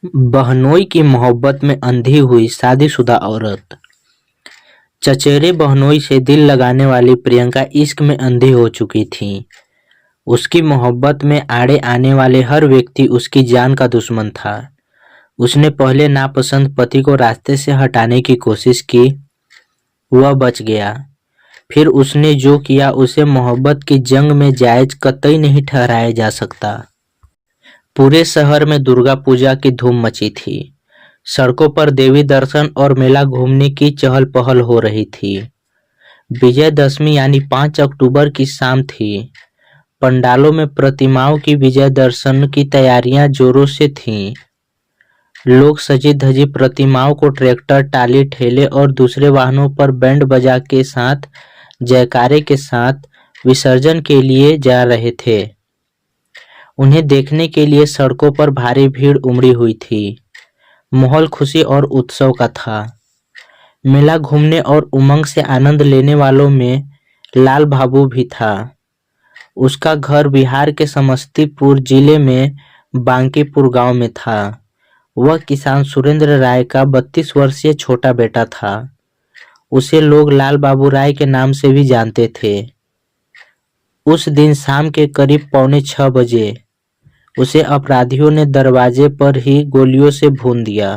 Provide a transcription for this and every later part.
बहनोई की मोहब्बत में अंधी हुई शादीशुदा औरत। चचेरे बहनोई से दिल लगाने वाली प्रियंका इश्क में अंधी हो चुकी थी। उसकी मोहब्बत में आड़े आने वाले हर व्यक्ति उसकी जान का दुश्मन था। उसने पहले नापसंद पति को रास्ते से हटाने की कोशिश की, वह बच गया। फिर उसने जो किया उसे मोहब्बत की जंग में जायज कतई नहीं ठहराया जा सकता। पूरे शहर में दुर्गा पूजा की धूम मची थी। सड़कों पर देवी दर्शन और मेला घूमने की चहल पहल हो रही थी। विजयदशमी यानी 5 अक्टूबर की शाम थी। पंडालों में प्रतिमाओं की विजय दर्शन की तैयारियां जोरों से थीं। लोग सजी धजी प्रतिमाओं को ट्रैक्टर, टाली, ठेले और दूसरे वाहनों पर बैंड बजा के साथ जयकारे के साथ विसर्जन के लिए जा रहे थे। उन्हें देखने के लिए सड़कों पर भारी भीड़ उमड़ी हुई थी। माहौल खुशी और उत्सव का था। मेला घूमने और उमंग से आनंद लेने वालों में लाल बाबू भी था। उसका घर बिहार के समस्तीपुर जिले में बांकीपुर गांव में था। वह किसान सुरेंद्र राय का 32 वर्षीय छोटा बेटा था। उसे लोग लाल बाबू राय के नाम से भी जानते थे। उस दिन शाम के करीब 5:45 बजे उसे अपराधियों ने दरवाजे पर ही गोलियों से भून दिया।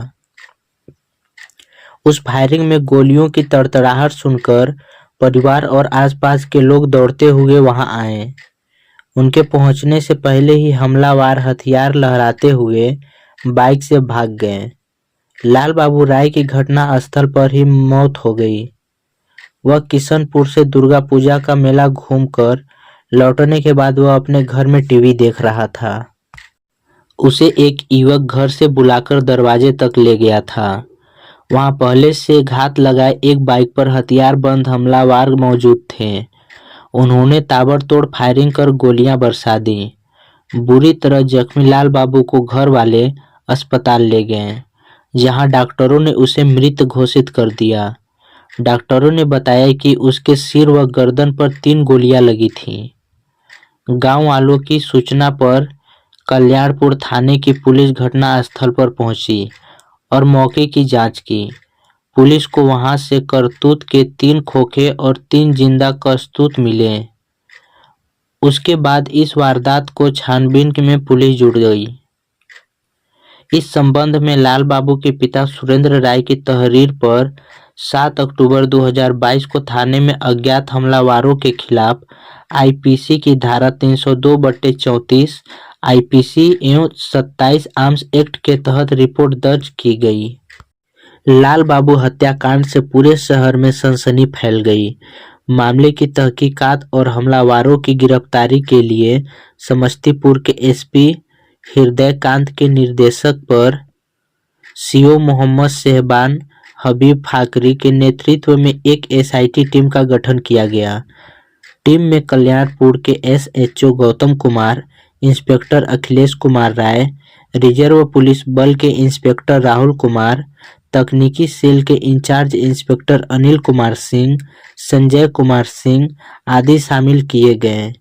उस फायरिंग में गोलियों की तड़तड़ाहट सुनकर परिवार और आसपास के लोग दौड़ते हुए वहां आए। उनके पहुंचने से पहले ही हमलावर हथियार लहराते हुए बाइक से भाग गए। लाल बाबू राय की घटना स्थल पर ही मौत हो गई। वह किशनपुर से दुर्गा पूजा का मेला घूमकर लौटने के बाद वह अपने घर में टीवी देख रहा था। उसे एक युवक घर से बुलाकर दरवाजे तक ले गया था। वहां पहले से घात लगाए एक बाइक पर हथियारबंद हमलावर मौजूद थे। उन्होंने ताबड़तोड़ फायरिंग कर गोलियां बरसा दी। बुरी तरह जख्मी लाल बाबू को घर वाले अस्पताल ले गए, जहां डॉक्टरों ने उसे मृत घोषित कर दिया। डॉक्टरों ने बताया कि उसके सिर व गर्दन पर 3 गोलियां लगी थीं। गांव वालों की सूचना पर कल्याणपुर थाने की पुलिस घटना स्थल पर पहुंची और मौके की जांच की। पुलिस को वहां से करतूत के 3 खोखे और 3 जिंदा करतूत मिले। उसके बाद इस वारदात को छानबीन में पुलिस जुट गई। इस संबंध में लाल बाबू के पिता सुरेंद्र राय की तहरीर पर 7 अक्टूबर 2022 को थाने में अज्ञात हमलावरों के खिलाफ आईपीसी की धारा 302/34 आईपीसी एवं 27 आर्म्स एक्ट के तहत रिपोर्ट दर्ज की गई। लाल बाबू हत्याकांड से पूरे शहर में सनसनी फैल गई। मामले की तहकीकात और हमलावरों की गिरफ्तारी के लिए समस्तीपुर के एसपी हृदयकांत के निर्देशन पर सीओ मोहम्मद शहबान हबीब फाकरी के नेतृत्व में एक एसआईटी टीम का गठन किया गया। टीम में कल्याणपुर के SHO Gautam Kumar, inspector Akhilesh Kumar Rai, reserve police बल के इंस्पेक्टर राहुल कुमार, तकनीकी सेल के इंचार्ज इंस्पेक्टर अनिल कुमार सिंह, संजय कुमार सिंह आदि शामिल किए गए।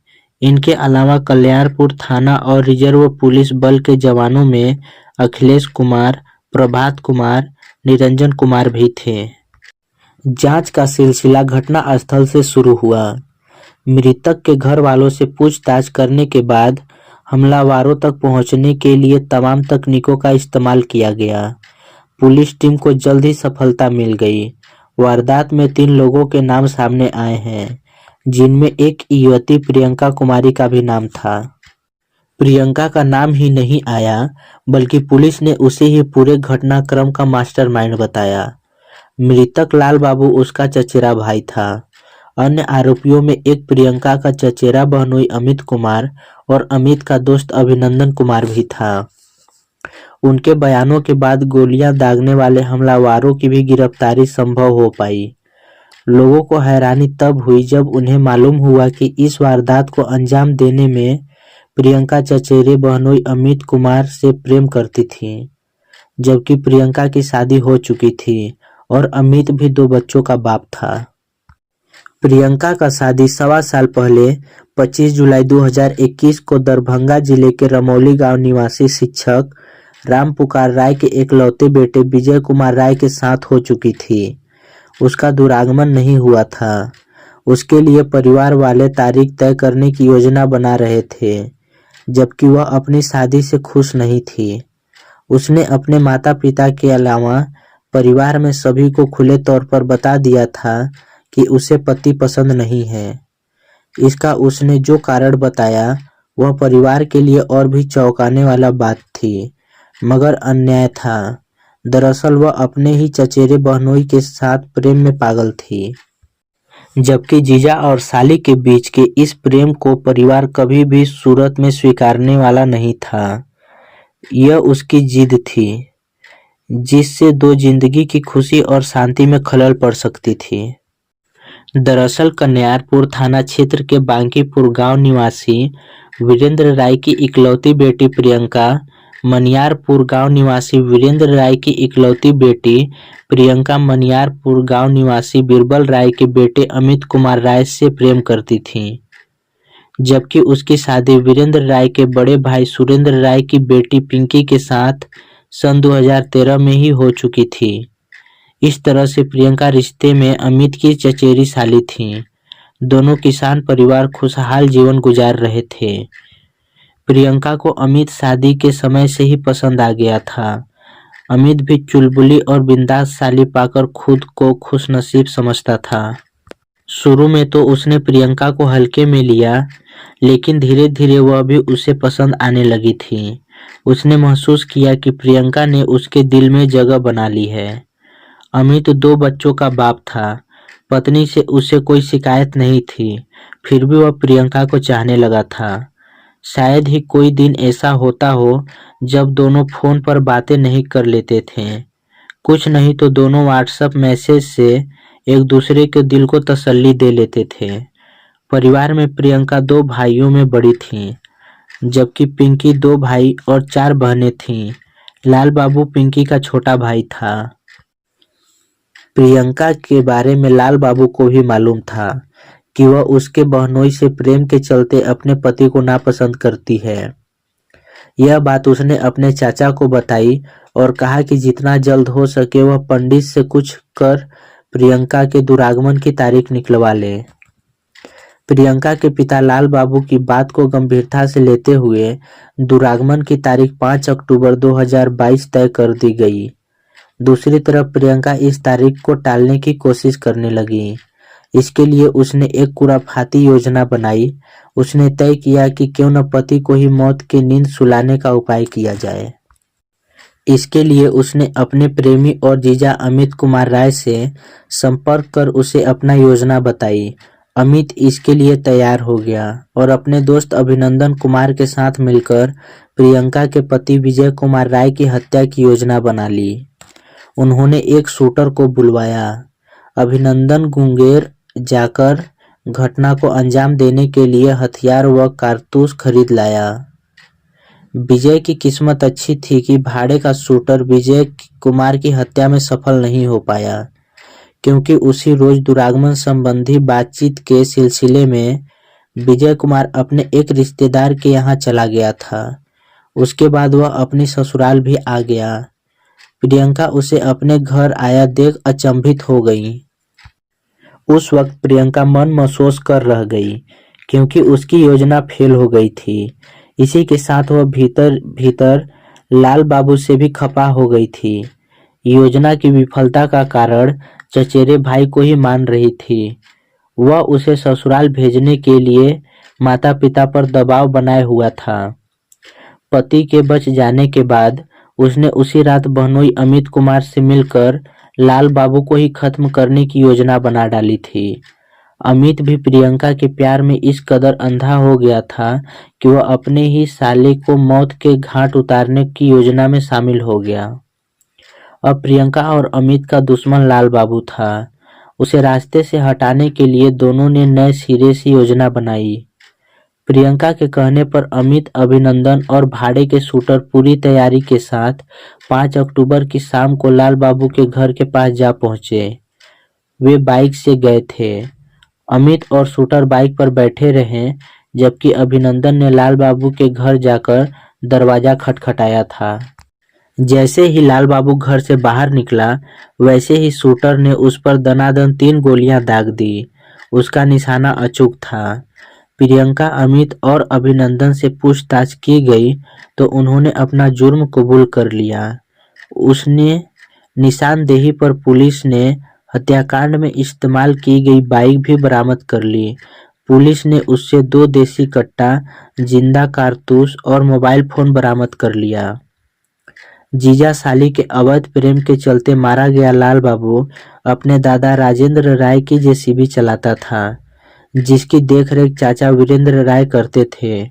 इनके अलावा कल्याणपुर थाना और रिजर्व पुलिस बल के जवानों में अखिलेश कुमार, प्रभात कुमार, निरंजन कुमार भी थे। जांच का सिलसिला घटना स्थल से शुरू हुआ। मृतक के घर वालों से पूछताछ करने के बाद हमलावरों तक पहुंचने के लिए तमाम तकनीकों का इस्तेमाल किया गया। पुलिस टीम को जल्द ही सफलता मिल गई। वारदात में 3 लोगों के नाम सामने आए हैं, जिनमें एक युवती प्रियंका कुमारी का भी नाम था। प्रियंका का नाम ही नहीं आया, बल्कि पुलिस ने उसे ही पूरे घटनाक्रम का मास्टरमाइंड बताया। मृतक लाल बाबू उसका चचेरा भाई था। अन्य आरोपियों में एक प्रियंका का चचेरा बहनोई अमित कुमार और अमित का दोस्त अभिनंदन कुमार भी था। उनके बयानों के बाद गोलियां दागने वाले हमलावरों की भी गिरफ्तारी संभव हो पाई। लोगों को हैरानी तब हुई जब उन्हें मालूम हुआ कि इस वारदात को अंजाम देने में प्रियंका चचेरे बहनोई अमित कुमार से प्रेम करती थी, जबकि प्रियंका की शादी हो चुकी थी और अमित भी 2 बच्चों का बाप था। प्रियंका का शादी 1.25 साल पहले 25 जुलाई 2021 को दरभंगा जिले के रमौली गांव निवासी शिक्षक राम पुकार राय के एकलौते बेटे विजय कुमार राय के साथ हो चुकी थी। उसका दुरागमन नहीं हुआ था। उसके लिए परिवार वाले तारीख तय करने की योजना बना रहे थे, जबकि वह अपनी शादी से खुश नहीं थी। उसने अपने माता पिता के अलावा परिवार में सभी को खुले तौर पर बता दिया था कि उसे पति पसंद नहीं है। इसका उसने जो कारण बताया वह परिवार के लिए और भी चौंकाने वाला बात थी, मगर अन्याय था। दरअसल वह अपने ही चचेरे बहनोई के साथ प्रेम में पागल थी, जबकि जीजा और साली के बीच के इस प्रेम को परिवार कभी भी सूरत में स्वीकारने वाला नहीं था। यह उसकी जिद थी, जिससे दो जिंदगी की खुशी और शांति में खलल पड़ सकती थी। दरअसल कन्यारपुर थाना क्षेत्र के बांकीपुर गांव निवासी वीरेंद्र राय की इकलौती बेटी प्रियंका मनियारपुर गांव निवासी वीरेंद्र राय की इकलौती बेटी प्रियंका मनियारपुर गांव निवासी बीरबल राय के बेटे अमित कुमार राय से प्रेम करती थी, जबकि उसकी शादी वीरेंद्र राय के बड़े भाई सुरेंद्र राय की बेटी पिंकी के साथ सन 2013 में ही हो चुकी थी। इस तरह से प्रियंका रिश्ते में अमित की चचेरी साली थी। दोनों किसान परिवार खुशहाल जीवन गुजार रहे थे। प्रियंका को अमित शादी के समय से ही पसंद आ गया था। अमित भी चुलबुली और बिंदास साली पाकर खुद को खुशनसीब समझता था। शुरू में तो उसने प्रियंका को हल्के में लिया, लेकिन धीरे धीरे वह भी उसे पसंद आने लगी थी। उसने महसूस किया कि प्रियंका ने उसके दिल में जगह बना ली है। अमित 2 बच्चों का बाप था। पत्नी से उसे कोई शिकायत नहीं थी, फिर भी वह प्रियंका को चाहने लगा था। शायद ही कोई दिन ऐसा होता हो जब दोनों फोन पर बातें नहीं कर लेते थे। कुछ नहीं तो दोनों व्हाट्सएप मैसेज से एक दूसरे के दिल को तसल्ली दे लेते थे। परिवार में प्रियंका 2 भाइयों में बड़ी थी, जबकि पिंकी 2 भाई और 4 बहनें थीं। लाल बाबू पिंकी का छोटा भाई था। प्रियंका के बारे में लाल बाबू को भी मालूम था कि वह उसके बहनोई से प्रेम के चलते अपने पति को नापसंद करती है। यह बात उसने अपने चाचा को बताई और कहा कि जितना जल्द हो सके वह पंडित से कुछ कर प्रियंका के दुरागमन की तारीख निकलवा ले। प्रियंका के पिता लाल बाबू की बात को गंभीरता से लेते हुए दुरागमन की तारीख 5 अक्टूबर 2022 तय कर दी गई। दूसरी तरफ प्रियंका इस तारीख को टालने की कोशिश करने लगी। इसके लिए उसने एक खुराफाती योजना बनाई। उसने तय किया कि क्यों न पति को ही मौत की नींद सुलाने का उपाय किया जाए। इसके लिए उसने अपने प्रेमी और जीजा अमित कुमार राय से संपर्क कर उसे अपना योजना बताई। अमित इसके लिए तैयार हो गया और अपने दोस्त अभिनंदन कुमार के साथ मिलकर प्रियंका के पति विजय कुमार राय की हत्या की योजना बना ली। उन्होंने एक शूटर को बुलवाया। अभिनंदन मुंगेर जाकर घटना को अंजाम देने के लिए हथियार व कारतूस खरीद लाया। विजय की किस्मत अच्छी थी कि भाड़े का शूटर विजय कुमार की हत्या में सफल नहीं हो पाया, क्योंकि उसी रोज दुरागमन संबंधी बातचीत के सिलसिले में विजय कुमार अपने एक रिश्तेदार के यहाँ चला गया था। उसके बाद वह अपनी ससुराल भी आ गया। प्रियंका उसे अपने घर आया देख अचंभित हो गई। उस वक्त प्रियंका मन महसूस कर रह गई, क्योंकि उसकी योजना फेल हो गई थी। इसी के साथ वह भीतर भीतर लाल बाबू से भी खफा हो गई थी। योजना की विफलता का कारण चचेरे भाई को ही मान रही थी। वह उसे ससुराल भेजने के लिए माता पिता पर दबाव बनाए हुआ था। पति के बच जाने के बाद उसने उसी रात बहनोई अमित कुमार से मिलकर लाल बाबू को ही खत्म करने की योजना बना डाली थी। अमित भी प्रियंका के प्यार में इस कदर अंधा हो गया था कि वह अपने ही साले को मौत के घाट उतारने की योजना में शामिल हो गया। अब प्रियंका और अमित का दुश्मन लाल बाबू था। उसे रास्ते से हटाने के लिए दोनों ने नए सिरे से योजना बनाई। प्रियंका के कहने पर अमित, अभिनंदन और भाड़े के शूटर पूरी तैयारी के साथ 5 अक्टूबर की शाम को लाल बाबू के घर के पास जा पहुंचे। वे बाइक से गए थे। अमित और शूटर बाइक पर बैठे रहे, जबकि अभिनंदन ने लाल बाबू के घर जाकर दरवाजा खटखटाया था। जैसे ही लाल बाबू घर से बाहर निकला, वैसे ही शूटर ने उस पर दनादन 3 गोलियां दाग दी। उसका निशाना अचूक था। प्रियंका, अमित और अभिनंदन से पूछताछ की गई तो उन्होंने अपना जुर्म कबूल कर लिया। उसने निशानदेही पर पुलिस ने हत्याकांड में इस्तेमाल की गई बाइक भी बरामद कर ली। पुलिस ने उससे 2 देसी कट्टा, जिंदा कारतूस और मोबाइल फोन बरामद कर लिया। जीजा साली के अवैध प्रेम के चलते मारा गया लाल बाबू अपने दादा राजेंद्र राय की जेसीबी चलाता था, जिसकी देखरेख चाचा वीरेंद्र राय करते थे।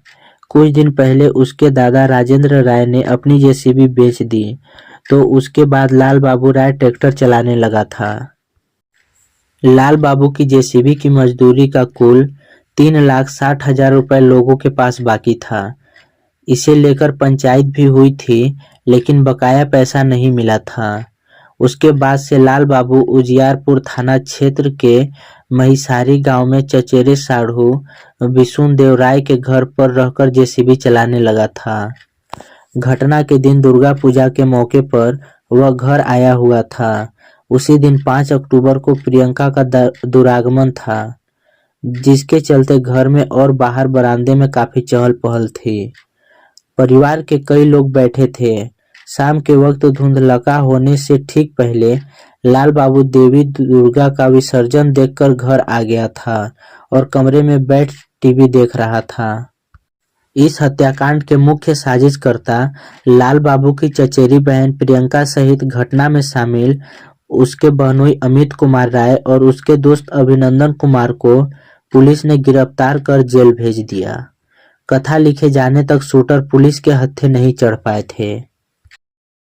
कुछ दिन पहले उसके दादा राजेंद्र राय ने अपनी जेसीबी बेच दी, तो उसके बाद लाल बाबू राय ट्रैक्टर चलाने लगा था। लाल बाबू की जेसीबी की मजदूरी का कुल 3,60,000 रुपए लोगों के पास बाकी था। इसे लेकर पंचायत भी हुई थी, लेकिन बकाया पैसा नहीं मिला था। उसके बाद से लाल बाबू उजियारपुर थाना क्षेत्र के महिसारी गांव में चचेरे साढ़ू विशुन देव राय के घर पर रहकर जेसीबी चलाने लगा था। घटना के दिन दुर्गा पूजा के मौके पर वह घर आया हुआ था। उसी दिन 5 अक्टूबर को प्रियंका का दुरागमन था, जिसके चलते घर में और बाहर बरामदे में काफी चहल पहल थी। परिवार के कई लोग बैठे थे। शाम के वक्त धुंधलका होने से ठीक पहले लाल बाबू देवी दुर्गा का विसर्जन देखकर घर आ गया था और कमरे में बैठ टीवी देख रहा था। इस हत्याकांड के मुख्य साजिशकर्ता लाल बाबू की चचेरी बहन प्रियंका सहित घटना में शामिल उसके बहनोई अमित कुमार राय और उसके दोस्त अभिनंदन कुमार को पुलिस ने गिरफ्तार कर जेल भेज दिया। कथा लिखे जाने तक शूटर पुलिस के हत्थे नहीं चढ़ पाए थे।